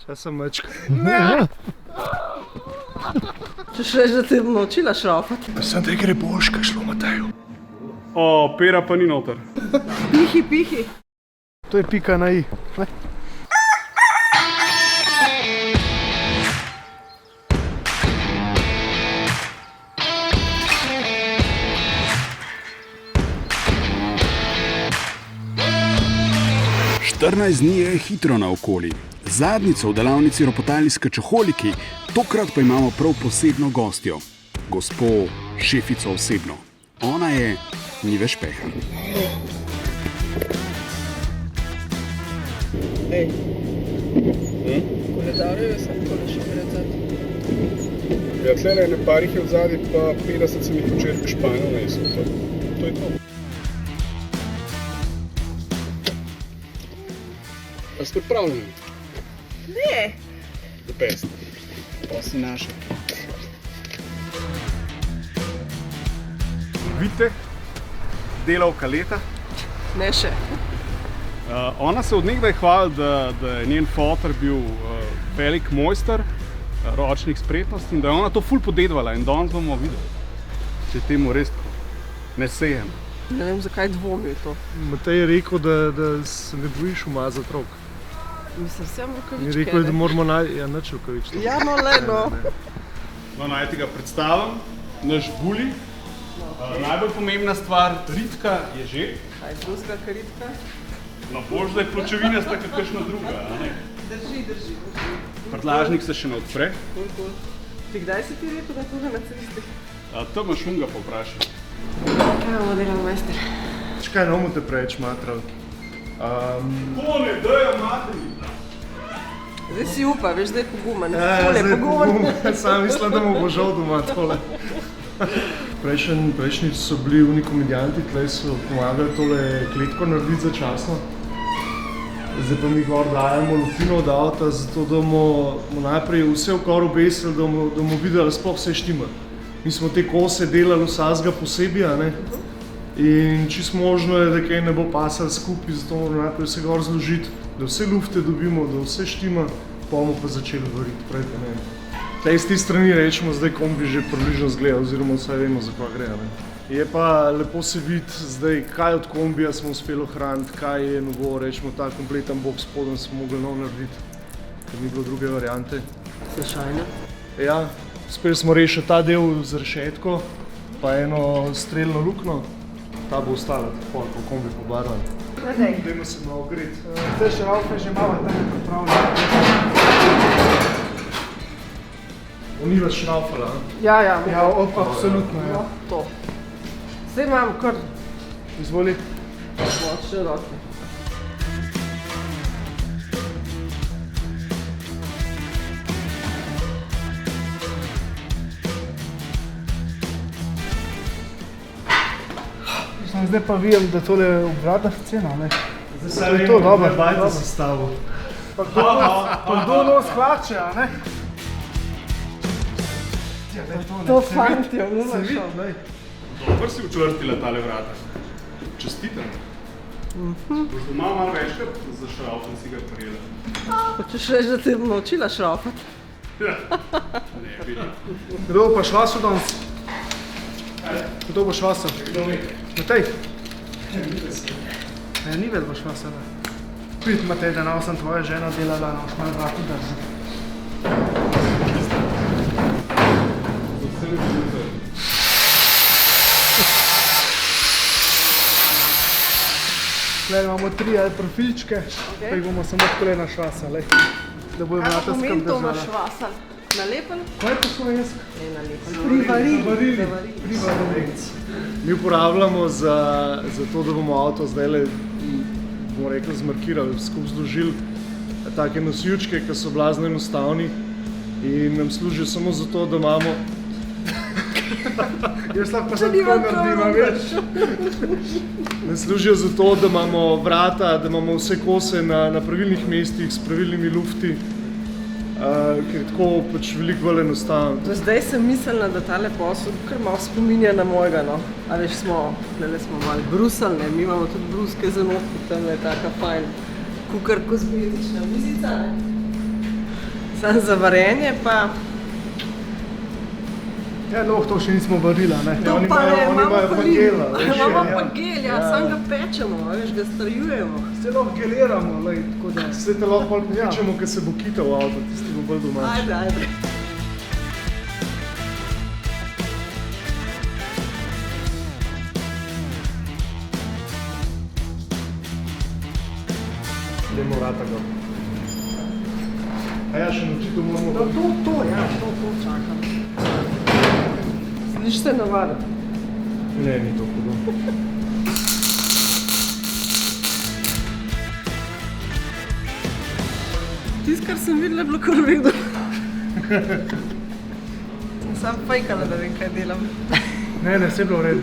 Čas sem mačka. Če še že te bom naučila šraufati. Sem te gre boljška šlo, Mateju. O, pera pa ni noter. Pihi, pihi. To je pika na i. Ne? Dni je hitro naokoli. Zadnjico v delavnici Ropotali skačeholiki, tokrat pa imamo prav posebno gostjo. Gospo šefico osebno. Ona je Nive Špehar. Ej, koledarjev sem tole še gre odzad. Ja, tlele ne parih je odzadi, pa 50 sem jih včeraj v Španiju nesel. To je to. Pa si pripravljeni? Ne. The best. Pa si naša. Vidite, delavka leta. Ne še. Ona se od nekdaj hvali, da je njen foter bil velik mojster ročnih spretnosti in da je ona to ful podedvala in danes bomo videli, če je temu res tako. Ne sejem. Ne vem, zakaj dvomi v to. Matej je rekel, da se ne bojiš umazati rok. Mislim, vsem rokavičke. Je rekel, da moramo nič rokavičke. Ja, no, le, no. No, naj ti ga predstavim, naš buli. Najbolj pomembna stvar, ritka je že. Kaj je drugega karitka? No, bož, da je pločevinasta kakšna druga, a ne? Drži. Prtlažnik se še ne odpre. Cool. Ti kdaj si ti rekel, da je to že na cesti? To imaš unga pa vprašaj. Kaj bomo delali, majster? Čakaj, nomu te preveč matral. Tone, daj materi! Zdaj si upa, veš, zdaj je pogumen. Zdaj je pogumen. Sam mislim, da mu bo žal doma tole. Prejšnjič so bili oni komedijanti, tlej so pomagali tole kletko narediti začasno. Zdaj pa mi gor dajemo lupino od avta, zato da bomo najprej vse v kor obesili, da bomo videli, da sploh vse štima. Mi smo te kose delali vsakega posebej, a ne? In čisto možno je, da kaj ne bo pasalo skupaj, zato moramo najprej vse gor zložiti, da vse lufte dobimo, da vse štima, pa bomo pa začeli variti, prej pa ne. Tlej z te strani rečemo, zdaj kombi že približno zgleda, oziroma vsaj vemo, za kaj gre, ne. Je pa lepo se videti zdaj, kaj od kombija smo uspeli ohraniti, kaj je novo, rečemo, ta kompleten box spodem smo mogli nov narediti, ker ni bilo druge variante. Slušajno. Ja, uspeli smo rešiti ta del z rešetko, pa eno strelno luknjo. Ta bo ostala, ko kombi pobarvan. Dajmo se malo greti. Zdaj še Ralfe že malo tam pripravljeno. Oni vas šraufala, a? Ja. Ja, absolutno, ja. To. Zdaj imam kar Izvoli. močne roke. Zdaj pa vidim, da tole obvladaš cena, ne? Zdaj je to dobro. Bajte sestavo. Pa kdo nos hlače, a ne? To fantje, ne Se vidi, šel. ne? Dobar si učvrstila tale vrata. Čestitam. Boš doma malo večkrat za šraufen si ga prijela. Hočeš reči, da te bom naučila šraufati? Ne, vidim. Kdo bo pa švasil danes? Kdo bo švasil? Matej? Ne, ni vedno švasil, ne. Prit, Matej, da nam sem tvoja žena delala, nam šmal vratu drži. Tukaj imamo 3 profilčke, pa jih bomo samo takole našvasali, da bojo Kaj vrata pomeni skrb to imaš držala. švasal? Nalepen? Kaj je to slovensko? Ne, nalepen. Privarili. Mi uporabljamo za to, da bomo avto zdajle, bomo rekli, zmarkirali, skupaj zložili take nosilčke, ki so blazno enostavni in nam služijo samo zato, da imamo Jaz lahko pa sem tako naredim, a veš? Ne služijo za to, da imamo vrata, da imamo vse kose na pravilnih mestih, s pravilnimi lufti, ker je tako pač veliko bolj enostavno. Do zdaj sem mislila, da tale posel kar malo spominja na mojega, no. A veš, tlele smo malo brusali, ne, mi imamo tudi bruske za notki, tamle je taka fajn, kukar kozmetična mizica, ne. Sam za varenje pa... Ja, to še nismo varila, ne? To Oni pa ne, imajo imamo pa plin. gela. veš, Imamo ja. pa gel, ja, sam ga pečemo, veš, ga strjujemo. Se lahko geliramo, lej, tako da. Se te lahko malo pokličemo, ker se bo kital v avto, tisti bo bolj domač. Ajde. Dajmo vrata gor. A ja, še naučitev moramo... To čakam. Sliš se navaditi. Ne, ni to hudo. Tisto, kar sem videla, je bilo kar vedno. Sem sam fejkala, da vem, kaj delam. Ne, vse je bilo v redu.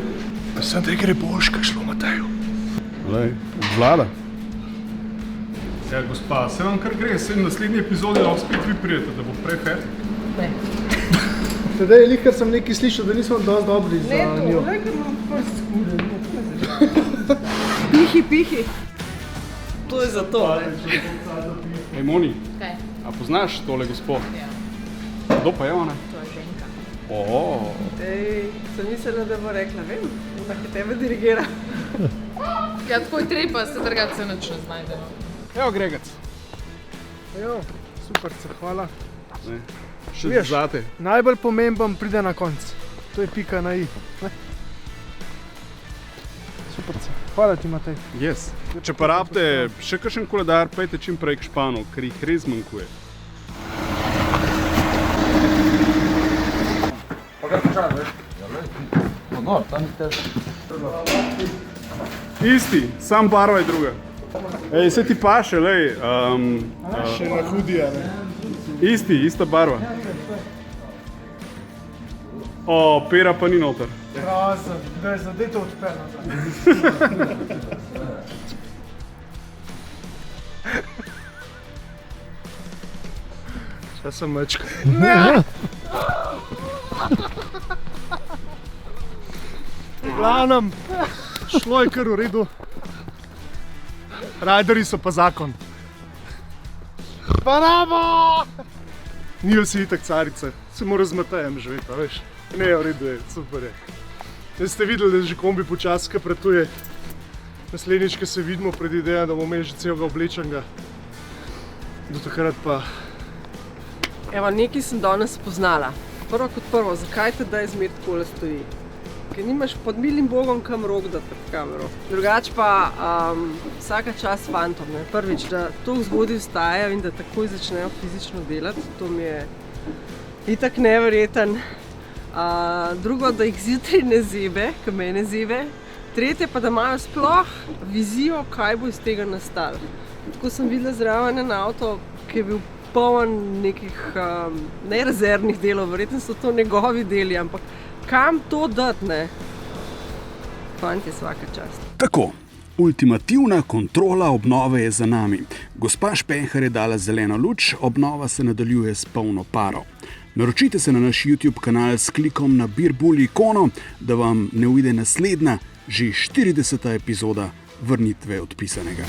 Sem te gre boš, kaj šlo, Mateju. Lej, obvlada. Ja, gospa, se vam kar gre, se v naslednji epizodi lahko spet vi prijete, da bo prej fertik. Ne. Sedaj je lihkar sem nekaj slišal, da nismo dosti dobri za njo. Ne, ker imam prst skuden. Pihi. To je za to, ne? Ej, Moni, Kaj? a poznaš tole gospod? Ja, Kdo pa je ona? to je ženka. Ej, sem mislila, da bo rekla, vem, ona ki tebe dirigira. Ja, tako je treba, se drugače se nič ne znajdemo. Evo, Gregac. Jo, super, hvala. Ne, še Veš. zate. Najbolj pomemben pride na konc. To je pika na i. Ne? Super, hvala ti, Matej. Yes. Če pa rabite še kakšen koledar, pejte čim prej k Španu, ker jih res manjkuje. Isti, sam barva je druga. Ej, se ti paše, lej. Še na hudija, ne. Ista barva. O, pera pa ni noter. Razen, da je zadej to odpel nazaj. Še sem mečka. V glavnem, šlo je kar v redu. Rajderji so pa zakon. Bravo! Ni vsi itak carice, se mora z Matejem živeti, a veš. Ne, v redu je, super je. Zdaj ste videli, da že kombi počasi kapratuje. Naslednjič, ko se vidimo, predvidevam, da bomo imeli že celega oblečenega. Do takrat pa... Evo, nekaj sem danes spoznala. Prvo kot prvo, zakaj te daj zmer takole stoji? Ker nimaš pod milim bogom kam rok dati pred kamero. Drugač pa vsaka čas fantom, ne. Prvič, da toliko zgodaj vstajajo in da takoj začnejo fizično delati, to mi je itak neverjeten. Drugo, da jih zjutraj ne zebe, ker me ne zebe. Tretje pa, da imajo sploh vizijo, kaj bo iz tega nastalo. Tako sem videla zraven en avto, ki je bil poln nekih nerezervnih delov, verjetno so to njegovi deli, ampak kam to dati, ne? Fantje, svaka čast. Tako, ultimativna kontrola obnove je za nami. Gospa Špenher je dala zeleno luč, obnova se nadaljuje s polno paro. Naročite se na naš YouTube kanal s klikom na Birbully ikono, da vam ne uide naslednja, že 40. epizoda Vrnitve odpisanega.